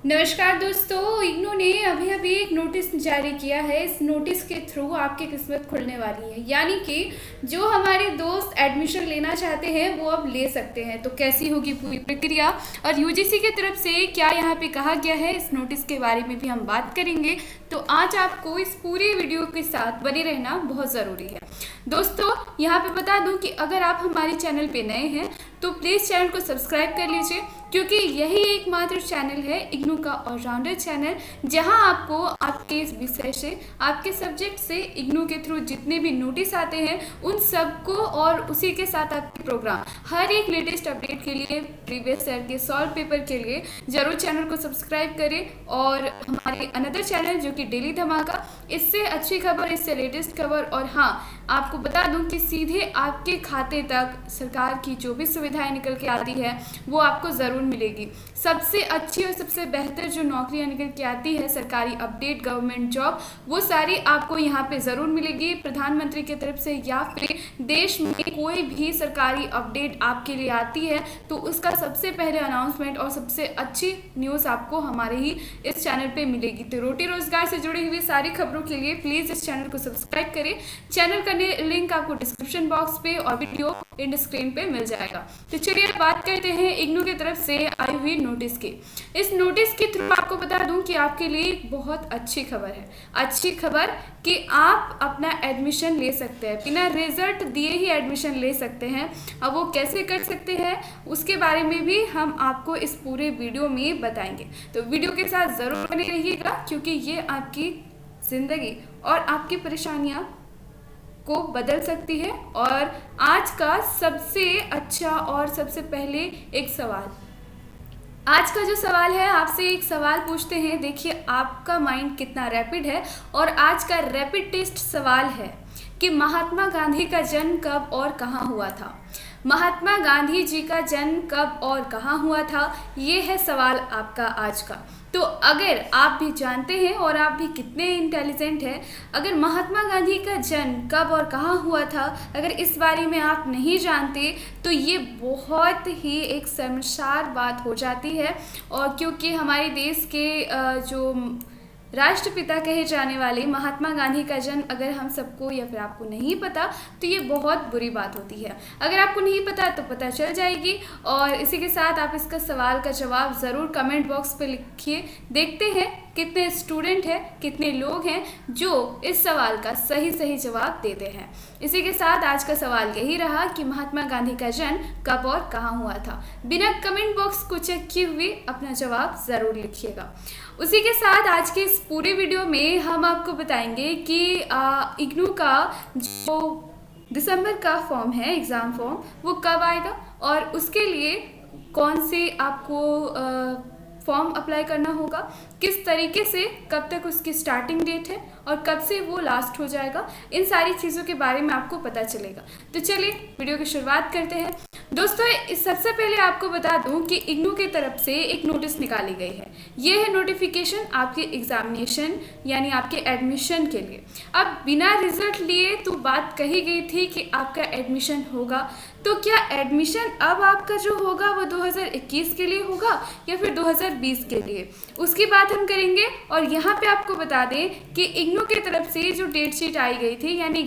नमस्कार दोस्तों, इग्नू ने अभी अभी एक नोटिस जारी किया है। इस नोटिस के थ्रू आपकी किस्मत खुलने वाली है, यानी कि जो हमारे दोस्त एडमिशन लेना चाहते हैं वो अब ले सकते हैं। तो कैसी होगी पूरी प्रक्रिया और यूजीसी की तरफ से क्या यहाँ पे कहा गया है, इस नोटिस के बारे में भी हम बात करेंगे। तो आज आपको इस पूरे वीडियो के साथ बने रहना बहुत ज़रूरी है। दोस्तों यहाँ पे बता दूं कि अगर आप हमारे चैनल पे नए हैं तो प्लीज़ चैनल को सब्सक्राइब कर लीजिए, क्योंकि यही एकमात्र चैनल है इग्नू का ऑलराउंडर चैनल, जहां आपको आपके इस विषय से, आपके सब्जेक्ट से इग्नू के थ्रू जितने भी नोटिस आते हैं उन सबको और उसी के साथ आपके प्रोग्राम, हर एक लेटेस्ट अपडेट के लिए, प्रीवियस ईयर के सॉल्व पेपर के लिए जरूर चैनल को सब्सक्राइब करें। और हमारे अनदर चैनल जो कि डेली धमाका, इससे अच्छी खबर, इससे लेटेस्ट खबर, और हाँ आपको बता दूं कि सीधे आपके खाते तक सरकार की जो भी सुविधाएं निकल के आती है वो आपको ज़रूर मिलेगी। सबसे अच्छी और सबसे बेहतर जो नौकरियां निकल के आती है, सरकारी अपडेट, गवर्नमेंट जॉब, वो सारी आपको यहाँ पे ज़रूर मिलेगी प्रधानमंत्री की तरफ से, या फिर देश में कोई भी सरकारी अपडेट आपके लिए आती है तो उसका सबसे पहले अनाउंसमेंट और सबसे अच्छी न्यूज़ आपको हमारे ही इस चैनल पे मिलेगी। तो रोटी रोजगार से जुड़ी हुई सारी खबरों के लिए प्लीज़ इस चैनल को सब्सक्राइब करें। चैनल का लिंक आपको डिस्क्रिप्शन बॉक्स पे और वीडियो एंड स्क्रीन पे मिल जाएगा। तो चलिए बात करते हैं इग्नू की तरफ से आई हुई नोटिस की। इस नोटिस के थ्रू आपको बता दूं कि आपके लिए एक बहुत अच्छी खबर है। अच्छी खबर कि आप अपना एडमिशन ले सकते हैं, बिना रिजल्ट दिए ही एडमिशन ले सकते हैं। अब वो कैसे कर सकते हैं उसके बारे में भी हम आपको इस पूरे वीडियो में बताएंगे। तो वीडियो के साथ ज़रूर बने रहिएगा, क्योंकि ये आपकी ज़िंदगी और आपकी परेशानियाँ को बदल सकती है। और आज का सबसे अच्छा और सबसे पहले एक सवाल, आज का जो सवाल है, आपसे एक सवाल पूछते हैं। देखिए आपका माइंड कितना रैपिड है। और आज का रैपिड टेस्ट सवाल है कि महात्मा गांधी का जन्म कब और कहाँ हुआ था। महात्मा गांधी जी का जन्म कब और कहाँ हुआ था, ये है सवाल आपका आज का। तो अगर आप भी जानते हैं और आप भी कितने इंटेलिजेंट हैं, अगर महात्मा गांधी का जन्म कब और कहाँ हुआ था, अगर इस बारे में आप नहीं जानते तो ये बहुत ही एक शर्मसार बात हो जाती है। और क्योंकि हमारे देश के जो राष्ट्रपिता कहे जाने वाले महात्मा गांधी का जन्म अगर हम सबको या फिर आपको नहीं पता तो ये बहुत बुरी बात होती है। अगर आपको नहीं पता तो पता चल जाएगी। और इसी के साथ आप इसका सवाल का जवाब ज़रूर कमेंट बॉक्स पे लिखिए। देखते हैं कितने स्टूडेंट हैं, कितने लोग हैं जो इस सवाल का सही सही जवाब देते हैं। इसी के साथ आज का सवाल यही रहा कि महात्मा गांधी का जन्म कब और कहाँ हुआ था। बिना कमेंट बॉक्स को चेक किए हुए अपना जवाब ज़रूर लिखिएगा। उसी के साथ आज के इस पूरे वीडियो में हम आपको बताएंगे कि इग्नू का जो दिसंबर का फॉर्म है, एग्ज़ाम फॉर्म, वो कब आएगा और उसके लिए कौन से आपको फॉर्म अप्लाई करना होगा, किस तरीके से, कब तक उसकी स्टार्टिंग डेट है और कब से वो लास्ट हो जाएगा, इन सारी चीज़ों के बारे में आपको पता चलेगा। तो चलिए वीडियो की शुरुआत करते हैं। दोस्तों सबसे पहले आपको बता दूं कि इग्नू की तरफ से एक नोटिस निकाली गई है। ये है नोटिफिकेशन आपके एग्जामिनेशन यानी आपके एडमिशन के लिए। अब बिना रिजल्ट लिए तो बात कही गई थी कि आपका एडमिशन होगा, तो क्या एडमिशन अब आपका जो होगा वो 2021 के लिए होगा या फिर 2020 के लिए, उसकी बात हम करेंगे। और यहाँ पे आपको बता दें कि इग्नू की तरफ से जो डेट शीट आई गई थी यानी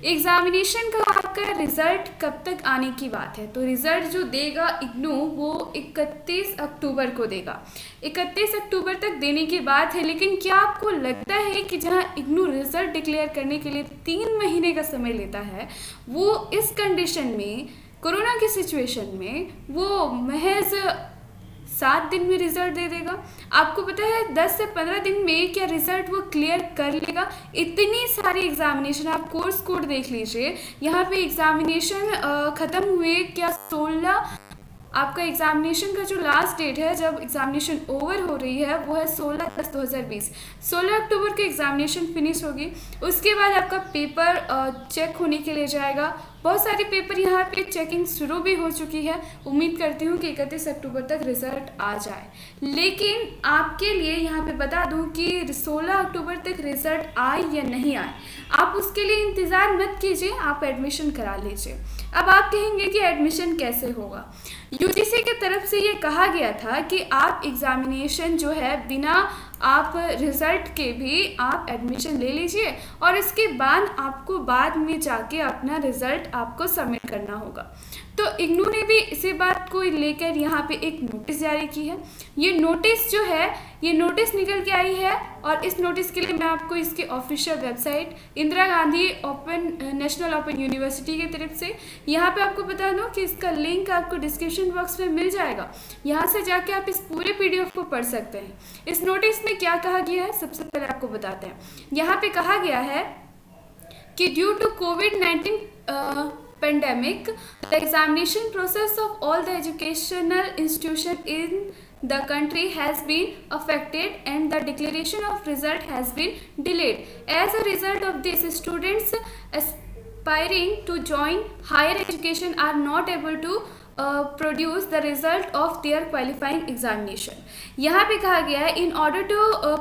एग्जामिनेशन का आपका रिजल्ट कब तक आने की बात है। तो रिजल्ट जो देगा इग्नू वो 31 अक्टूबर को देगा। 31 अक्टूबर तक देने की बात है। लेकिन क्या आपको लगता है कि जहां इग्नू रिजल्ट डिक्लेयर करने के लिए 3 महीने का समय लेता है, वो इस कंडीशन में, कोरोना की सिचुएशन में, वो महज 7 दिन में रिजल्ट दे देगा? आपको पता है 10 से 15 दिन में क्या रिजल्ट वो क्लियर कर लेगा? इतनी सारी एग्जामिनेशन, आप कोर्स कोड देख लीजिए, यहाँ पे एग्जामिनेशन ख़त्म हुए क्या 16, आपका एग्जामिनेशन का जो लास्ट डेट है जब एग्जामिनेशन ओवर हो रही है वो है 16/10/2020। 16 अक्टूबर की एग्जामिनेशन फिनिश होगी। उसके बाद आपका पेपर चेक होने के लिए जाएगा बहुत सारे पेपर यहाँ पे चेकिंग शुरू भी हो चुकी है। उम्मीद करती हूँ कि 31 अक्टूबर तक रिजल्ट आ जाए। लेकिन आपके लिए यहाँ पे बता दूँ कि 16 अक्टूबर तक रिजल्ट आए या नहीं आए, आप उसके लिए इंतज़ार मत कीजिए, आप एडमिशन करा लीजिए। अब आप कहेंगे कि एडमिशन कैसे होगा। यूजीसी की तरफ से ये कहा गया था कि आप एग्ज़ामिनेशन जो है बिना आप रिज़ल्ट के भी आप एडमिशन ले लीजिए और इसके बाद आपको बाद में जाके अपना रिज़ल्ट आपको सबमिट करना होगा। तो इग्नू ने भी इसी बात को लेकर यहाँ पे एक नोटिस जारी की है। ये नोटिस जो है, ये नोटिस निकल के आई है और इस नोटिस के लिए मैं आपको इसकी official website Indira Gandhi national open university की तरफ से यहाँ पे आपको बता दूँ कि इसका लिंक आपको डिस्क्रिप्शन बॉक्स में मिल जाएगा। यहाँ से जाके आप इस पूरे पीडीएफ को पढ़ सकते हैं। इस नोटिस में क्या कहा गया है सबसे पहले आपको बताते हैं। यहाँ पे कहा गया है कि ड्यू टू कोविड-19 pandemic, the examination process of all the educational institutions in the country has been affected and the declaration of result has been delayed. As a result of this, students aspiring to join higher education are not able to produce the result of their qualifying examination. यहाँ पे कहा गया है in order to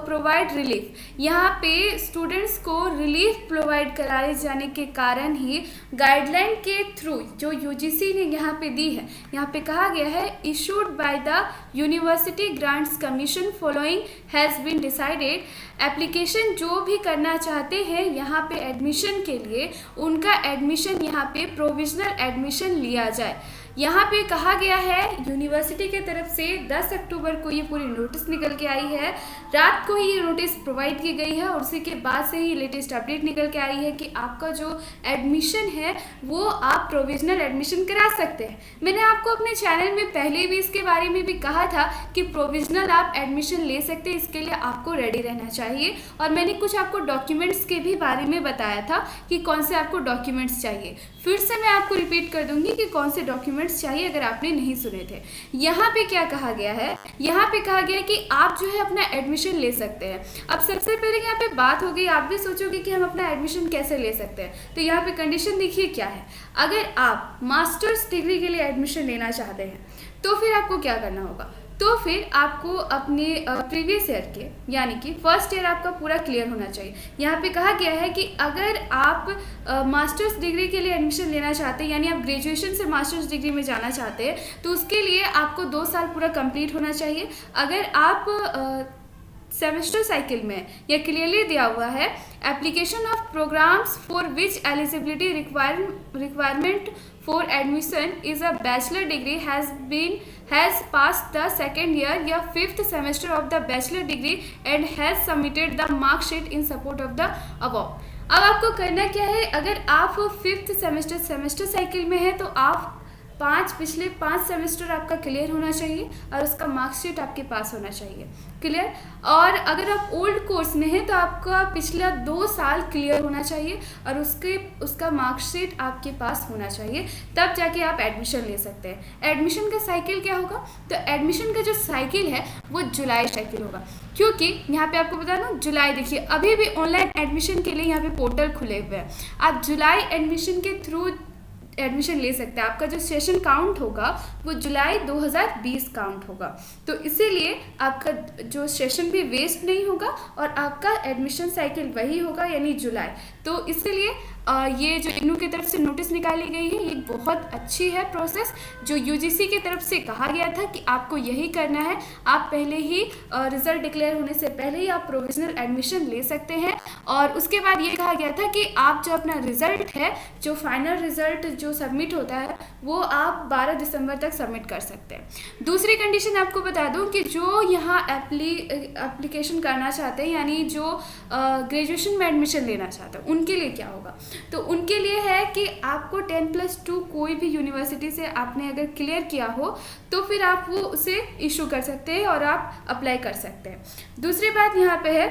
provide relief, यहाँ पे students को relief provide कराए जाने के कारण ही गाइडलाइन के थ्रू जो यूजीसी ने यहाँ पे दी है, यहाँ पे कहा गया है issued by the University Grants Commission following has been decided. Application जो भी करना चाहते हैं यहाँ पे एडमिशन के लिए, उनका एडमिशन यहाँ पे प्रोविजनल एडमिशन लिया जाए। यहाँ पे कहा गया है यूनिवर्सिटी के तरफ से 10 अक्टूबर को ये पूरी नोटिस निकल के आई है, रात को ही ये नोटिस प्रोवाइड की गई है और उसी के बाद से ही लेटेस्ट अपडेट निकल के आई है कि आपका जो एडमिशन है वो आप प्रोविजनल एडमिशन करा सकते हैं। मैंने आपको अपने चैनल में पहले भी इसके बारे में भी कहा था कि प्रोविजनल आप एडमिशन ले सकते हैं, इसके लिए आपको रेडी रहना चाहिए और मैंने कुछ आपको डॉक्यूमेंट्स के भी बारे में बताया था कि कौन से आपको डॉक्यूमेंट्स चाहिए। फिर से मैं आपको रिपीट कर दूंगी कि कौन से डॉक्यूमेंट्स चाहिए अगर आपने नहीं सुने थे। यहाँ पे क्या कहा गया है, यहाँ पे कहा गया है कि आप जो है अपना एडमिशन ले सकते हैं। अब सबसे पहले यहाँ पे बात हो गई, आप भी सोचोगे कि हम अपना एडमिशन कैसे ले सकते हैं, तो यहाँ पे कंडीशन देखिए क्या है। अगर आप मास्टर्स डिग्री के लिए एडमिशन लेना चाहते हैं तो फिर आपको क्या करना होगा, तो फिर आपको अपने प्रीवियस ईयर के यानी कि फर्स्ट ईयर आपका पूरा क्लियर होना चाहिए। यहाँ पे कहा गया है कि अगर आप मास्टर्स डिग्री के लिए एडमिशन लेना चाहते हैं, यानी आप ग्रेजुएशन से मास्टर्स डिग्री में जाना चाहते हैं, तो उसके लिए आपको 2 साल पूरा कंप्लीट होना चाहिए। अगर आप सेमेस्टर साइकिल में यह क्लियरली दिया हुआ है application of programmes for which eligibility requirement for admission is a bachelor degree has passed the second year या 5th semester of the bachelor degree and has submitted the marksheet in support of the above. अब आपको करना क्या है, अगर आप 5th semester cycle में है तो आप पिछले 5 सेमेस्टर आपका क्लियर होना चाहिए और उसका मार्कशीट आपके पास होना चाहिए, क्लियर। और अगर आप ओल्ड कोर्स में हैं तो आपका पिछला 2 साल क्लियर होना चाहिए और उसका मार्कशीट आपके पास होना चाहिए, तब जाके आप एडमिशन ले सकते हैं। एडमिशन का साइकिल क्या होगा, तो एडमिशन का जो साइकिल है वो जुलाई साइकिल होगा, क्योंकि यहाँ पे आपको बता दूँ जुलाई, देखिए अभी भी ऑनलाइन एडमिशन के लिए यहाँ पे पोर्टल खुले हुए हैं। आप जुलाई एडमिशन के थ्रू एडमिशन ले सकते हैं। आपका जो सेशन काउंट होगा वो जुलाई 2020 काउंट होगा, तो इसीलिए आपका जो सेशन भी वेस्ट नहीं होगा और आपका एडमिशन साइकिल वही होगा यानी जुलाई। तो इसीलिए ये जो इग्नू की तरफ से नोटिस निकाली गई है ये बहुत अच्छी है प्रोसेस, जो यूजीसी की तरफ से कहा गया था कि आपको यही करना है। आप पहले ही रिजल्ट डिक्लेयर होने से पहले ही आप प्रोविजनल एडमिशन ले सकते हैं और उसके बाद ये कहा गया था कि आप जो अपना रिजल्ट है, जो फाइनल रिजल्ट जो सबमिट होता है वो आप 12 दिसंबर तक सबमिट कर सकते हैं। दूसरी कंडीशन आपको बता दूं कि जो यहाँ एप्लीकेशन करना चाहते हैं यानी जो ग्रेजुएशन में एडमिशन लेना चाहते हैं उनके लिए क्या होगा, तो उनके लिए है कि आपको 10+2 कोई भी यूनिवर्सिटी से आपने अगर क्लियर किया हो तो फिर आप वो उसे इशू कर सकते हैं और आप अप्लाई कर सकते हैं। दूसरी बात यहाँ पे है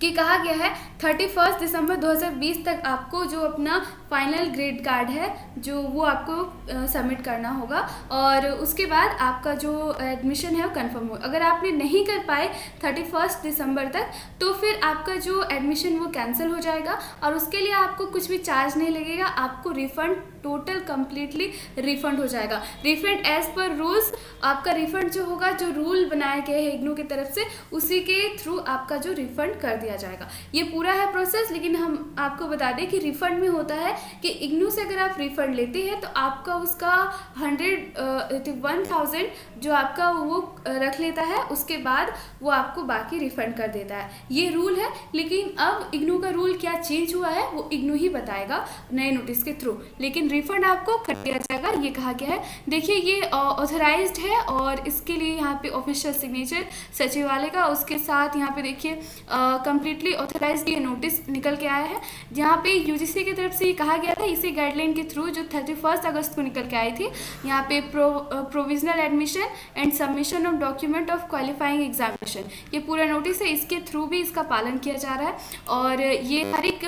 कि कहा गया है 31 दिसंबर 2020 तक आपको जो अपना फाइनल ग्रेड कार्ड है जो वो आपको सबमिट करना होगा, और उसके बाद आपका जो एडमिशन है वो कंफर्म हो। अगर आपने नहीं कर पाए 31 दिसंबर तक तो फिर आपका जो एडमिशन वो कैंसिल हो जाएगा, और उसके लिए आपको कुछ भी चार्ज नहीं लगेगा, आपको रिफ़ंड टोटल कम्प्लीटली रिफ़ंड हो जाएगा। रिफ़ंड एज़ पर रूल्स, आपका रिफ़ंड जो होगा, जो रूल बनाए गए हैं इग्नू की तरफ से, उसी के थ्रू आपका जो रिफ़ंड कर दिया जाएगा। ये पूरा है प्रोसेस। लेकिन हम आपको बता दें कि रिफ़ंड में होता है कि इग्नू से अगर आप रिफ़ंड लेते हैं तो आपका उसका 101,000 जो आपका वो रख लेता है, उसके बाद वो आपको बाकी रिफ़ंड कर देता है। ये रूल है। लेकिन अब इग्नू का रूल क्या चेंज हुआ है वो इग्नू ही बताएगा नए नोटिस के थ्रू, लेकिन रिफ़ंड आपको कर दिया जाएगा, ये कहा गया है। देखिए ये ऑथराइज्ड है और इसके लिए यहाँ पे ऑफिशियल सिग्नेचर सचिवालय का, उसके साथ यहाँ पे देखिए कम्प्लीटली ऑथराइज्ड ये नोटिस निकल के आया है, जहाँ पे यूजीसी की तरफ से ये कहा गया था इसी गाइडलाइन के थ्रू जो 31 अगस्त को निकल के आई थी। यहाँ पे provisional admission and submission of document of qualifying examination, ये पूरा नोटिस है, इसके थ्रू भी इसका पालन किया जा रहा है और ये हर एक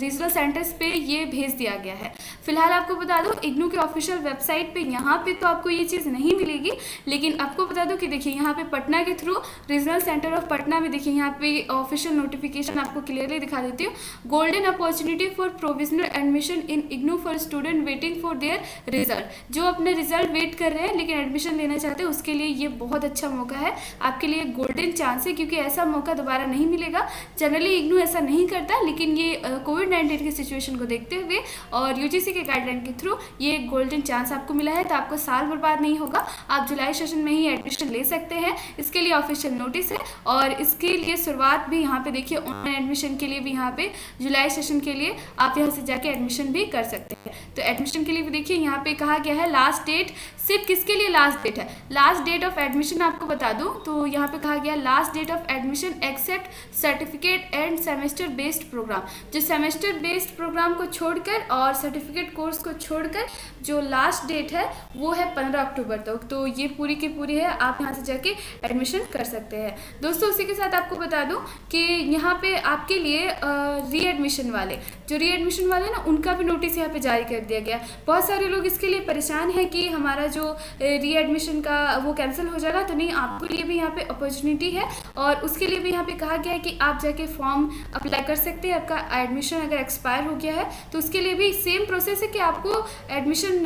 रीजनल सेंटर्स पे ये भेज दिया गया है। फिलहाल आपको बता दूं इग्नू के ऑफिशियल वेबसाइट पे यहाँ पे तो आपको ये चीज़ नहीं मिलेगी, लेकिन आपको बता दूं कि देखिए यहाँ पे पटना के through regional centre of Patna में देखिए यहाँ पे ऑफिशियल नोटिफिकेशन आपको क्लियरली दिखा देती हूँ। Golden opportunity for provisional admission in IGNOU for student waiting for their result, जो अपने रिजल्ट वेट कर रहे हैं लेकिन एडमिशन लेना चाहते हैं उसके लिए ये बहुत अच्छा मौका है, आपके लिए गोल्डन चांस है, क्योंकि ऐसा मौका दोबारा नहीं मिलेगा। जनरली इग्नू ऐसा नहीं करता, लेकिन ये कोविड-19 की सिचुएशन को देखते हुए और यूजीसी के गाइडलाइन के थ्रू ये गोल्डन चांस आपको मिला है, तो आपको साल बर्बाद नहीं होगा, आप जुलाई सेशन में ही एडमिशन ले सकते हैं। इसके लिए ऑफिशियल नोटिस है और इसके लिए शुरुआत भी यहाँ पे देखिए ऑनलाइन एडमिशन के लिए भी यहाँ पे जुलाई सेशन के लिए आप यहाँ से जाके एडमिशन भी कर सकते हैं। तो एडमिशन के लिए भी देखिए यहाँ पे कहा गया है लास्ट डेट, सिर्फ किसके लिए लास्ट डेट है, लास्ट डेट ऑफ एडमिशन आपको बता दूं तो यहाँ पे कहा गया last date of admission except certificate and semester based programme, जो सेमेस्टर बेस्ड प्रोग्राम को छोड़कर और सर्टिफिकेट कोर्स को छोड़कर जो लास्ट डेट है वो है 15 अक्टूबर तक। तो ये पूरी की पूरी है, आप यहाँ से जाके एडमिशन कर सकते हैं। दोस्तों उसी के साथ आपको बता दूं कि यहाँ पे आपके लिए रीएडमिशन वाले ना उनका भी नोटिस यहाँ पे जारी कर दिया गया। बहुत सारे लोग इसके लिए परेशान हैं कि हमारा जो रीएडमिशन का वो कैंसिल हो जाएगा, तो नहीं, आपके लिए भी यहाँ पे अपॉर्चुनिटी है और उसके लिए भी यहाँ पे कहा गया है कि आप जाके फॉर्म अप्लाई कर सकते हैं। आपका एडमिशन अगर एक्सपायर हो गया है तो उसके लिए भी सेम प्रोसेस है कि आपको एडमिशन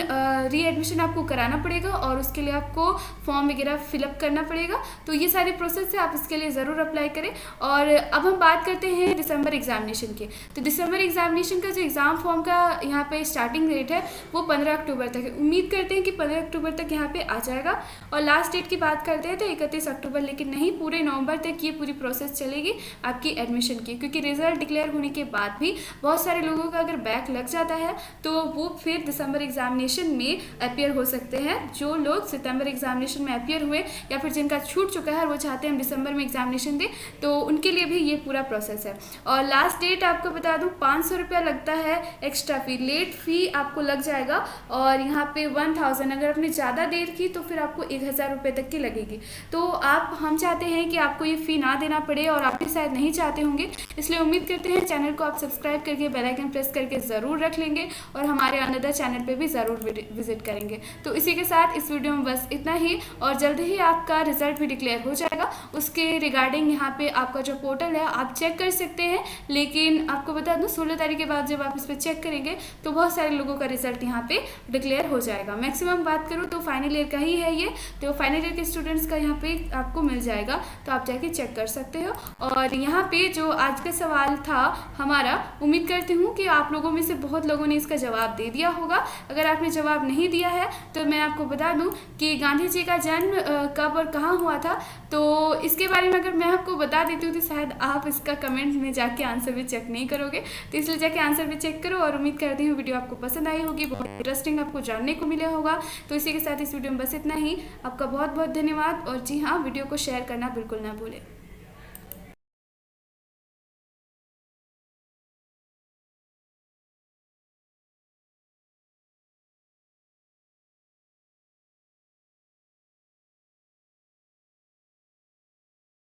रीएडमिशन आपको कराना पड़ेगा और उसके लिए आपको फॉर्म वगैरह फिलअप करना पड़ेगा। तो ये सारे प्रोसेस है, आप इसके लिए ज़रूर अप्लाई करें। और अब हम बात करते हैं दिसंबर एग्जामिनेशन की। तो दिसंबर एग्जामिनेशन का जो एग्ज़ाम फॉर्म का यहाँ पे स्टार्टिंग डेट है वो 15 अक्टूबर तक है। उम्मीद करते हैं कि 15 अक्टूबर तक यहाँ पे आ जाएगा। और लास्ट डेट की बात करते हैं तो 31 अक्टूबर, लेकिन नहीं, पूरे नवंबर तक ये पूरी प्रोसेस चलेगी आपकी एडमिशन की, क्योंकि रिजल्ट डिक्लेयर होने के बाद भी बहुत सारे लोगों का अगर बैक लग जाता है तो वो फिर दिसंबर एग्जामिनेशन में अपियर हो सकते हैं। जो लोग सितंबर एग्जामिनेशन में अपियर हुए या फिर जिनका छूट चुका है और वो चाहते हैं हम दिसंबर में एग्जामिनेशन दें, तो उनके लिए भी ये पूरा प्रोसेस है। और लास्ट डेट आपको बता दूं 500 रुपया लगता है एक्स्ट्रा फी, लेट फी आपको लग जाएगा। और यहाँ पे 1000, अगर आपने ज़्यादा देर की तो फिर आपको 1000 रुपये तक की लगेगी। तो हम चाहते हैं कि आपको ये फ़ी ना देना पड़े और आप भी शायद नहीं चाहते होंगे, इसलिए उम्मीद करते हैं चैनल को आप सब्सक्राइब करके बेल आइकन प्रेस करके ज़रूर रख लेंगे और हमारे अनदर चैनल पे भी ज़रूर विजिट करेंगे। तो इसी के साथ इस वीडियो में बस इतना ही, और जल्द ही आपका रिजल्ट भी डिक्लेयर हो जाएगा। उसके रिगार्डिंग यहाँ पे आपका जो पोर्टल है आप चेक कर सकते हैं, लेकिन आपको बता दूँ 16 तारीख के बाद जब आप इस पर चेक करेंगे तो बहुत सारे लोगों का रिजल्ट यहाँ पे डिक्लेयर हो जाएगा। मैक्सिमम बात करूँ तो फाइनल ईयर का ही है ये, तो फाइनल ईयर के स्टूडेंट्स का यहाँ पे आपको मिल जाएगा, तो आप जाके चेक कर सकते हो। और यहाँ पे जो आज का सवाल था हमारा, उम्मीद करती हूँ कि आप लोगों में से बहुत लोगों ने इसका जवाब दे दिया होगा। अगर आपने जवाब नहीं दिया है तो मैं आपको बता दूं कि गांधी जी का जन्म कब और कहाँ हुआ था, तो इसके बारे में अगर मैं आपको बता देती हूँ तो शायद आप इसका कमेंट में जाके आंसर भी चेक नहीं करोगे, तो इसलिए जाके आंसर भी चेक करो। और उम्मीद करती हूँ वीडियो आपको पसंद आई होगी, बहुत इंटरेस्टिंग आपको जानने को मिला होगा। तो इसी के साथ इस वीडियो में बस इतना ही। आपका बहुत बहुत धन्यवाद, और जी हाँ, वीडियो को शेयर करना बिल्कुल ना भूलें।